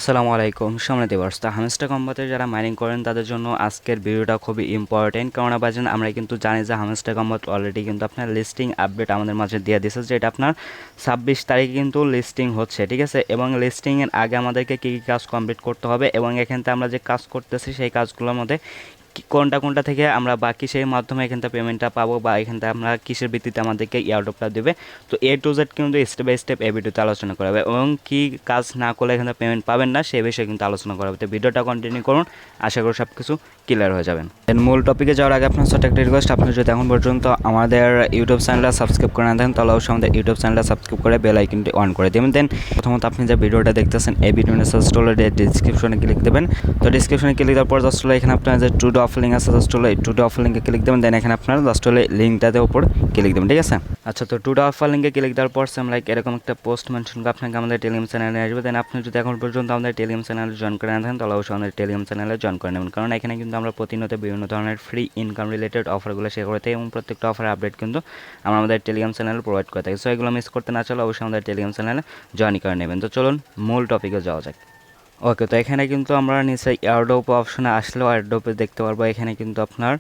আসসালামু আলাইকুম সম্মানিত ভিউয়ার্স, তো হামস্টার কম্বাতে যারা মাইনিং করেন তাদের জন্য আজকের ভিডিওটা খুবই ইম্পর্টেন্ট। কারণ বাজেন আমরা কিন্তু জানি যে হামস্টার কম্বাত অলরেডি কিন্তু আপনার লিস্টিং আপডেট আমাদের মাঝে দিয়ে দিয়েছে, যেটা আপনার 26 তারিখে কিন্তু লিস্টিং হচ্ছে, ঠিক আছে। এবং লিস্টিংয়ের আগে আমাদেরকে কী কী কাজ কমপ্লিট করতে হবে এবং এখান থেকে আমরা যে কাজ করতেছি সেই কাজগুলোর মধ্যে কোনটা কোনটা থেকে আমরা বা কিসের মাধ্যমে এখান থেকে পেমেন্টটা পাবো বা এখান থেকে আমরা কিসের ভিত্তিতে আমাদেরকে এয়ারড্রপটা দেবে, তো এ টু জেড কিন্তু স্টেপ বাই স্টেপ এই ভিডিওতে আলোচনা করা হবে এবং কী কাজ না করলে এখান থেকে পেমেন্ট পাবেন না সে বিষয়ে কিন্তু আলোচনা করা হবে। তো ভিডিওটা কন্টিনিউ করুন, আশা করি সব কিছু ক্লিয়ার হয়ে যাবেন। দেন মূল টপিকে যাওয়ার আগে আপনার সাথে একটা রিকোয়েস্ট, আপনি যদি এখন পর্যন্ত আমাদের ইউটিউব চ্যানেলটা সাবস্ক্রাইব করে না দেন তাহলে অবশ্যই আমাদের ইউটিউব চ্যানেলটা সাবস্ক্রাইব করে বেল আইকনটি অন করে দেবেন। দেন প্রথমত আপনি যে ভিডিওটা দেখতেছেন এই ভিডিওটা সার্চ করলে ডিসক্রিপশনে ক্লিক দেবেন। তো ডিসক্রিপশনে ক্লিক দেওয়ার পর জাস্ট হলো এখানে আপনার যে টু ডে অফ লিঙ্ক আছে, জাস্ট হলো এই টু ডে অফ লিঙ্কে ক্লিক দেবেন। দেন এখানে আপনার জাস্ট হলো লিঙ্কটাতে উপর ক্লিক দেবেন, ঠিক আছে। আচ্ছা, তো টু ডে অফ লিঙ্কে ক্লিক দেওয়ার পর সেম লাইক এরকম একটা পোস্ট মেনশন করে আপনাকে আমাদের টেলিগ্রাম চ্যানেলে আসবে। দেন আপনি যদি এখন পর্যন্ত আমাদের টেলিগ্রাম চ্যানেলে জয়েন করে না থাকেন তাহলে অবশ্যই আমাদের টেলিগ্রাম চ্যানেলে জয়েন করে নেবেন, কারণ এখানে কিন্তু আমরা প্রতিনিয়ত বিভিন্ন ধরনের ফ্রি ইনকাম রিলেটেড অফারগুলো শেয়ার করে থাকি এবং প্রত্যেকটা অফারের আপডেট কিন্তু আমরা আমাদের টেলিগ্রাম চ্যানেলে প্রোভাইড করে থাকি। সো এগুলো মিস করতে না চলে অবশ্যই আমাদের টেলিগ্রাম চ্যানেলে জয়েন করে নেবেন। তো চলুন মূল টপিকে যাওয়া যাক। ওকে, তো এখানে কিন্তু আমরা নিচে এয়ারড্রপ অপশনে আসলেও এয়ারড্রপে দেখতে পারবো। এখানে কিন্তু আপনার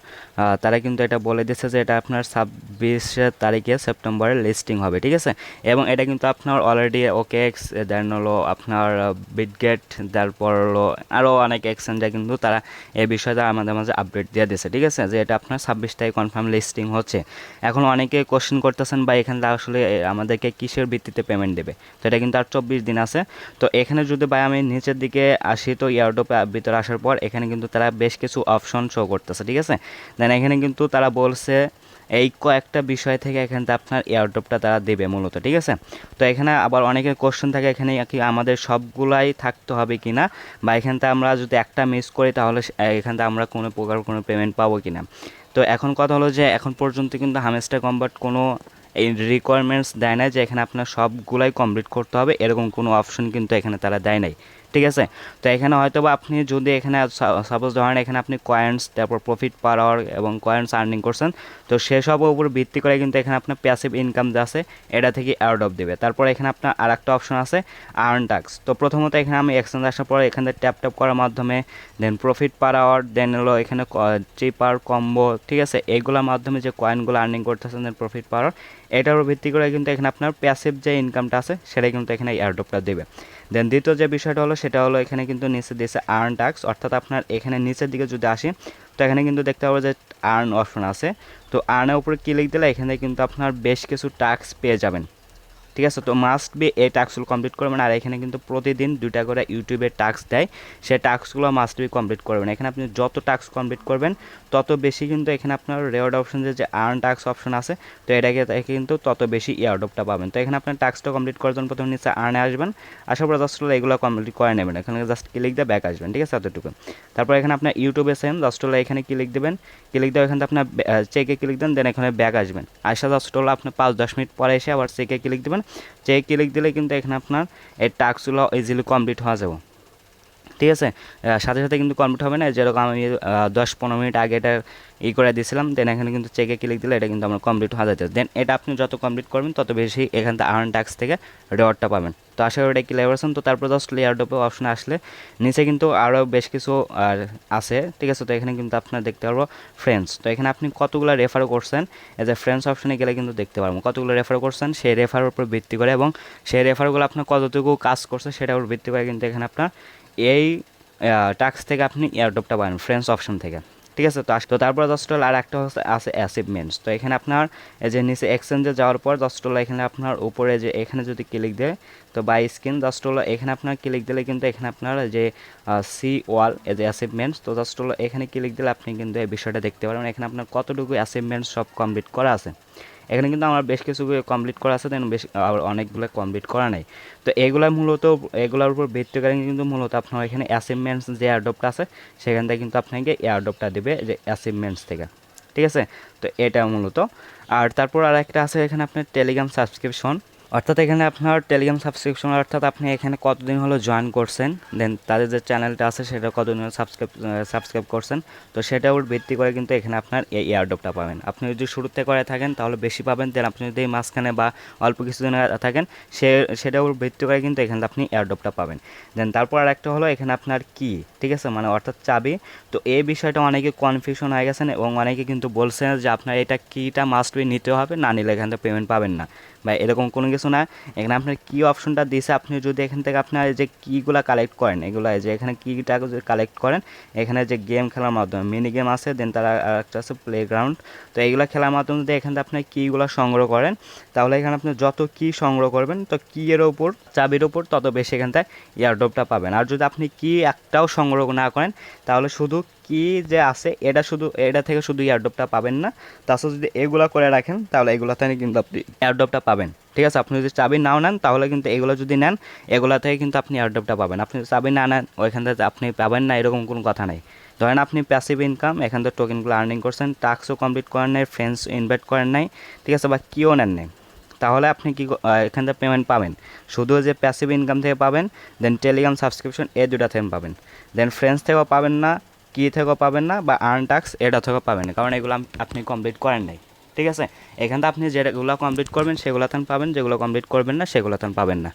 তারা কিন্তু এটা বলে দিচ্ছে যে এটা আপনার 26 তারিখে সেপ্টেম্বরে লিস্টিং হবে, ঠিক আছে। এবং এটা কিন্তু আপনার অলরেডি ওকেএক্স, দেন হলো আপনার বিটগেট, তারপর হলো আরও অনেক এক্সচেঞ্জে কিন্তু তারা এই বিষয়টা আমাদের মাঝে আপডেট দিয়ে দিচ্ছে, ঠিক আছে, যে এটা আপনার 26 তারিখ কনফার্ম লিস্টিং হচ্ছে। এখন অনেকে কোশ্চেন করতেছেন বা এখানে আসলে আমাদেরকে কিসের ভিত্তিতে পেমেন্ট দেবে, তো এটা কিন্তু আর 24 দিন আছে। তো এখানে যদি ভাই আমি নিচের দিকে আসি, তো এয়ারড্রপে ভিতরে আসার পর এখানে কিন্তু তারা বেশ কিছু অপশন শো করতেছে, ঠিক আছে। দেন এখানে কিন্তু তারা বলছে এই কয়েকটা বিষয় থেকে এখানে আপনার এয়ারড্রপটা তারা দেবে মূলত, ঠিক আছে। তো এখানে আবার অনেকের কোশ্চেন থাকে এখানে কি আমাদের সবগুলাই থাকতে হবে কি না, বা এখান থেকে আমরা যদি একটা মিস করি তাহলে এখান থেকে আমরা কোনো প্রকার কোনো পেমেন্ট পাবো কি না। তো এখন কথা হলো যে এখন পর্যন্ত কিন্তু হামেস্টার কম্বাট কোনো এই রিকোয়ারমেন্টস দেয় না যে এখানে আপনার সবগুলাই কমপ্লিট করতে হবে, এরকম কোনো অপশন কিন্তু এখানে তারা দেয় নাই, ঠিক আছে। তো এখানে হয়তো বা আপনি যদি এখানে সাপোজ ধরেন এখানে আপনি কয়েন্স, তারপর প্রফিট পার আওয়ার এবং কয়েন্স আর্নিং করছেন, তো সেসবের উপর ভিত্তি করে কিন্তু এখানে আপনার প্যাসিভ ইনকাম যা আছে এটা থেকে এয়ারড্রপ দেবে। তারপর এখানে আপনার আর একটা অপশন আছে আর্ন টাস্ক। তো প্রথমত এখানে আমি এক্সচেঞ্জ আসার পরে এখানে ট্যাপ ট্যাপ করার মাধ্যমে দেন প্রফিট পার আওয়ার, দেন হলো এখানে চিপার কম্বো, ঠিক আছে, এইগুলোর মাধ্যমে যে কয়েনগুলো আর্নিং করতেছেন দেন প্রফিট পার আওয়ার, এটার উপর ভিত্তি করে কিন্তু এখানে আপনার প্যাসিভ যে ইনকামটা আছে সেটাই কিন্তু এখানে এয়ারড্রপটা দেবে। দেন দ্বিতীয় যে বিষয়টা হলো সেটা হলো এখানে কিন্তু নিচে দিয়েছে আর্ন টাস্ক, অর্থাৎ আপনার এখানে নিচের দিকে যদি আসি তো এখানে কিন্তু দেখতে পাবো যে আর্ন অপশন আছে। তো আর্নের উপরে ক্লিক দিলে এখানে কিন্তু আপনার বেশ কিছু টাস্ক পেয়ে যাবেন, ঠিক আছে। তো মাস্ট বি এই টাস্কগুলো কমপ্লিট করবেন। আর এখানে কিন্তু প্রতিদিন 2টা করে ইউটিউবের টাস্ক দেয়, সেই টাস্কগুলো মাস্ট বি কমপ্লিট করবেন। এখানে আপনি যত টাস্ক কমপ্লিট করবেন তত বেশি কিন্তু এখানে আপনার রেওয়ার্ড অপশন যে আর্ন টাস্ক অপশন আছে, তো এটাকে কিন্তু তত বেশি এয়ারড্রপটা পাবেন। তো এখানে আপনার টাস্কটা কমপ্লিট করার জন্য প্রথমে নিচে আর্নে আসবেন, আসার পর জাস্ট হলো এগুলো কমপ্লিট করে নেবেন। এখানে জাস্ট ক্লিক দিয়ে ব্যাক আসবেন, ঠিক আছে, এতটুকু। তারপর এখানে আপনার ইউটিউবে সেম জাস্ট হলো এখানে ক্লিক দেবেন, ক্লিক দেওয়া এখান থেকে আপনার চেকে ক্লিক দেন, দেন এখানে ব্যাক আসবেন। আসা জাস্ট হলো আপনার 5-10 মিনিট পরে এসে আবার চেকে ক্লিক দেবেন। চেক ক্লিক দিলে কিন্তু এখানে আপনার এই টাস্কগুলো ইজিলি কমপ্লিট হওয়া যাবে, ঠিক আছে। সাথে সাথে কিন্তু কমপ্লিট হবে না, যেরকম আমি 10-15 মিনিট আগে এটা করে দিয়েছিলাম। দেন এখানে কিন্তু চেকে ক্লিক দিলে এটা কিন্তু আমার কমপ্লিট হয়ে যাচ্ছে। দেন এটা আপনি যত কমপ্লিট করবেন তত বেশি এখান থেকে আর্ন ট্যাক্স থেকে রিওয়ার্ডটা পাবেন। তো আশা করি এটা ক্লিয়ার করছেন। তো তারপর জাস্ট এয়ারড্রপে অপশনে আসলে নিচে কিন্তু আরও বেশ কিছু আছে, ঠিক আছে। তো এখানে কিন্তু আপনার দেখতে পারবো ফ্রেন্ডস। তো এখানে আপনি কতগুলো রেফার করছেন, এই যে ফ্রেন্ডস অপশনে গেলে কিন্তু দেখতে পারবো কতগুলো রেফার করছেন সেই রেফারের উপর ভিত্তি করে এবং সেই রেফারগুলো আপনার কতটুকু কাজ করছে সেটার উপর ভিত্তি করে কিন্তু এখানে আপনার এই টাস্ক থেকে আপনি এয়ারড্রপটা পাবেন ফ্রেন্ডস অপশন থেকে, ঠিক আছে। তো তারপর জাস্ট আর একটা আছে অ্যাচিভমেন্টস। তো এখানে আপনার এই যে নিচে এক্সচেঞ্জে যাওয়ার পর জাস্ট এখানে আপনার উপরে যে এখানে যদি ক্লিক দেয় তো বাই স্ক্রিন জাস্ট এখানে আপনার ক্লিক দিলে কিন্তু এখানে আপনার যে সি ওয়াল এই যে অ্যাচিভমেন্টস, তো জাস্ট এখানে ক্লিক দিলে আপনি কিন্তু এই বিষয়টা দেখতে পারবেন এখানে আপনার কতটুকু অ্যাচিভমেন্টস সব কমপ্লিট করা আছে। এখানে কিন্তু আমার বেশ কিছু কমপ্লিট করা আছে, দেন বেশ আবার অনেকগুলো কমপ্লিট করা নেই। তো এগুলোর উপর ভিত্তি করে কিন্তু মূলত আপনার এখানে অ্যাচিভমেন্টস যে এয়ারড্রপটা আছে সেখান থেকে কিন্তু আপনাকে এয়ারড্রপটা দেবে যে অ্যাচিভমেন্টস থেকে, ঠিক আছে। তো এটা মূলত। আর তারপর আর একটা আছে এখানে আপনার টেলিগ্রাম সাবস্ক্রিপশন। অর্থাৎ এখানে আপনার টেলিগ্রাম সাবস্ক্রিপশন, অর্থাৎ আপনি এখানে কতদিন হলো জয়েন করছেন, দেন তাদের যে চ্যানেলটা আছে সেটা কতদিন হলো সাবস্ক্রাইব করছেন, তো সেটার উপর ভিত্তি করে কিন্তু এখানে আপনার এই এয়ারড্রপটা পাবেন। আপনি যদি শুরুতে করে থাকেন তাহলে বেশি পাবেন, দেন আপনি যদি মাঝখানে বা অল্প কিছুদিন থাকেন সেটার উপর ভিত্তি করে কিন্তু এখানে আপনি এয়ারড্রপটা পাবেন। দেন তারপর আরেকটা হলো এখানে আপনার কি, ঠিক আছে, মানে অর্থাৎ চাবি। তো এই বিষয়টা অনেকে কনফিউশন হয়ে গেছেন এবং অনেকে কিন্তু বলছেন যে আপনার এটা কিটা মাস্ট বি নিতে হবে, না নিলে এখান থেকে পেমেন্ট পাবেন না বা এরকম কোনো কিছু না। এখানে আপনার কি অপশনটা দিয়েছে, আপনি যদি এখান থেকে আপনার যে কিগুলা কালেক্ট করেন, এগুলো যে এখানে কিটা যদি কালেক্ট করেন, এখানে যে গেম খেলার মাধ্যমে মিনি গেম আছে, দেন তার আরেকটা আছে প্লেগ্রাউন্ড। তো এইগুলো খেলার মাধ্যমে যদি এখান থেকে আপনি কিগুলো সংগ্রহ করেন, তাহলে এখানে আপনি যত কি সংগ্রহ করবেন তো কি এর ওপর, চাবির ওপর, তত বেশি এখান থেকে এয়ারড্রপটা পাবেন। আর যদি আপনি কি একটাও সংগ্রহ না করেন তাহলে শুধু কি যে আছে এটা থেকে শুধু এয়ারড্রপটা পাবেন না। তাছাড়া যদি এগুলো করে রাখেন তাহলে এগুলো থেকে কিন্তু আপনি এয়ারড্রপটা পাবেন, ঠিক আছে। আপনি যদি চাবি নাও নেন তাহলে কিন্তু এগুলো যদি নেন এগুলো থেকে কিন্তু আপনি এয়ারড্রপটা পাবেন। আপনি যদি চাবি না নেন ওইখান থেকে আপনি পাবেন না, এরকম কোনো কথা নেই। ধরেন আপনি প্যাসিভ ইনকাম এখান থেকে টোকেনগুলো আর্নিং করছেন, টাস্কও কমপ্লিট করেন নাই, ফ্রেন্ডস ইনভাইট করেন নাই, ঠিক আছে, বা কিও নেন নাই, তাহলে আপনি কি এখান থেকে পেমেন্ট পাবেন শুধু যে প্যাসিভ ইনকাম থেকে পাবেন, দেন টেলিগ্রাম সাবস্ক্রিপশন এই দুটা থেকে পাবেন। দেন ফ্রেন্ডস থেকেও পাবেন না, কি থেকেও পাবেন না, বা আর্ন টাস্ক এটা থেকেও পাবেন না, কারণ এগুলো আপনি কমপ্লিট করেন নাই, ঠিক আছে। এখানে আপনি যেগুলো কমপ্লিট করবেন সেগুলো থান পাবেন, যেগুলো কমপ্লিট করবেন না সেগুলো থান পাবেন না।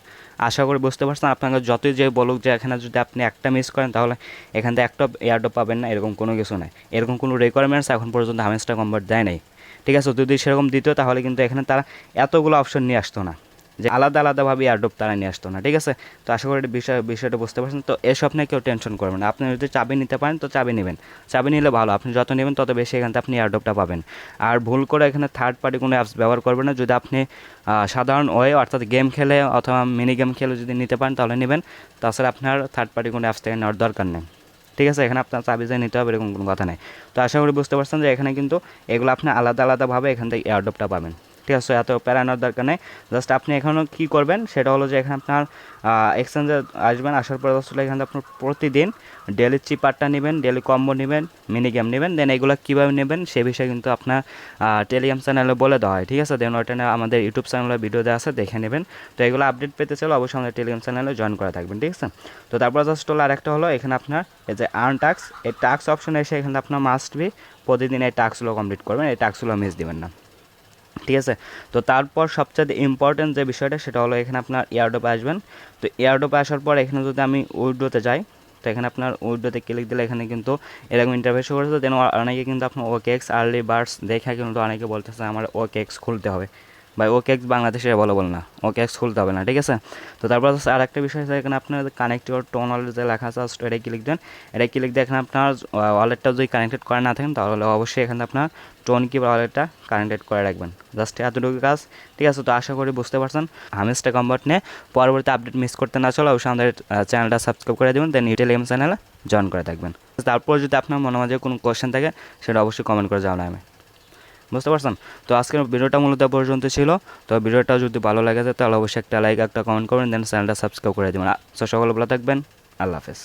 আশা করি বুঝতে পারছেন। আপনাকে যতই যে বলুক যে এখানে যদি আপনি একটা মিস করেন তাহলে এখান থেকে একটা এয়ারড্রপ পাবেন না, এরকম কোনো কিছু নাই। এরকম কোনো রিকোয়ারমেন্টস এখন পর্যন্ত হামেস্টার কনভার্ট দেয় নাই, ঠিক আছে। যদি সেরকম দিত তাহলে কিন্তু এখানে তারা এতগুলো অপশন নিয়ে আসতো না, যে আলাদা আলাদাভাবে এয়ারড্রপ তারা নিয়ে আসতো না, ঠিক আছে। তো আশা করি বিষয়টা বুঝতে পারছেন। তো এসব নিয়ে কেউ টেনশন করবেন না। আপনি যদি চাবি নিতে পারেন তো চাবি নেবেন, চাবি নিলে ভালো, আপনি যত নেবেন তত বেশি এখান থেকে আপনি এয়ারড্রপটা পাবেন। আর ভুল করে এখানে থার্ড পার্টি কোনো অ্যাপস ব্যবহার করবেন না। যদি আপনি সাধারণ ওয়ে অর্থাৎ গেম খেলে অথবা মিনি গেম খেলে যদি নিতে পারেন তাহলে নেবেন, তাছাড়া আপনার থার্ড পার্টি কোনো অ্যাপস থেকে নেওয়ার দরকার নেই, ঠিক আছে। এখানে আপনার চাবি যে নিতে হবে এরকম কোনো কথা নেই। তো আশা করি বুঝতে পারছেন যে এখানে কিন্তু এগুলো আপনি আলাদা আলাদাভাবে এখান থেকে এয়ারড্রপটা পাবেন, ঠিক আছে। এত প্যারানোর দরকার নেই। জাস্ট আপনি এখানেও কী করবেন সেটা হলো যে এখানে আপনার এক্সচেঞ্জে আসবেন, আসার পর আসলে এখানে আপনার প্রতিদিন ডেলি চিপারটা নেবেন, ডেলি কম্বো নেবেন, মিনি গেম নেবেন। দেন এগুলো কীভাবে নেবেন সে বিষয়ে কিন্তু আপনার টেলিগ্রাম চ্যানেলে বলে দেওয়া হয়, ঠিক আছে। দেন ওইটা আমাদের ইউটিউব চ্যানেলে ভিডিও দেওয়া আছে, দেখে নেবেন। তো এগুলো আপডেট পেতে চাইলে অবশ্যই আমাদের টেলিগ্রাম চ্যানেলে জয়েন করা থাকবেন, ঠিক আছে। তো তারপর জাস্ট হলো আরেকটা হলো এখানে আপনার এই যে আর্ন টাস্ক, এই টাস্ক অপশনে এসে এখানে আপনার মাস্ট বি প্রতিদিন এই টাস্কগুলো কমপ্লিট করবেন, এই টাস্কগুলো মিস দিবেন না, ঠিক আছে। তো তারপর সবচেয়ে ইম্পর্টেন্ট যে বিষয়টা সেটা হলো এখানে আপনার এয়ারড্রপে আসবেন। তো এয়ারড্রপে আসার পর এখানে যদি আমি উইথড্রোতে যাই, তো এখানে আপনার উইথড্রোতে ক্লিক দিলে এখানে কিন্তু এরকম ইন্টারফেস করেছে। দেন অনেকে কিন্তু আপনার ওকেএক্স আর্লি বার্ডস দেখে কিন্তু অনেকে বলতেছে আমার ওকেএক্স খুলতে হবে, বা ওকেএক্স বাংলাদেশে অ্যাভেলেবল না, ওকেএক্স খুলতে হবে না, ঠিক আছে। তো তারপর আর একটা বিষয় আছে এখানে আপনার কানেক্ট ইউর টোন ওয়ালেট যে লেখা আছে এটা ক্লিক দেন। এটা ক্লিক দিয়ে এখানে আপনার ওয়ালেটটা যদি কানেক্টেড করা না থাকেন তাহলে অবশ্যই এখানে আপনার টোন কি ওয়ালেটটা কানেক্টেড করে রাখবেন, জাস্ট এতটুকু কাজ, ঠিক আছে। তো আশা করি বুঝতে পারছেন। হামেস্টার কনভার্ট নিয়ে পরবর্তী আপডেট মিস করতে না চলে অবশ্যই আমাদের চ্যানেলটা সাবস্ক্রাইব করে দেবেন, দেন টেলিগ্রাম চ্যানেলে জয়েন করে থাকবেন। তারপর যদি আপনার মনে মাঝে কোনো কোয়েশ্চেন থাকে সেটা অবশ্যই কমেন্ট করে জানাবেন, আমি বুঝতে পারছেন। তো আজকের ভিডিওটা মূলত পর্যন্ত ছিল। তো ভিডিওটা যদি ভালো লাগে তাহলে অবশ্যই একটা লাইক একটা কমেন্ট করবেন, দেন চ্যানেলটা সাবস্ক্রাইব করে দেবেন। সকলে ভালো থাকবেন, আল্লাহ হাফেজ।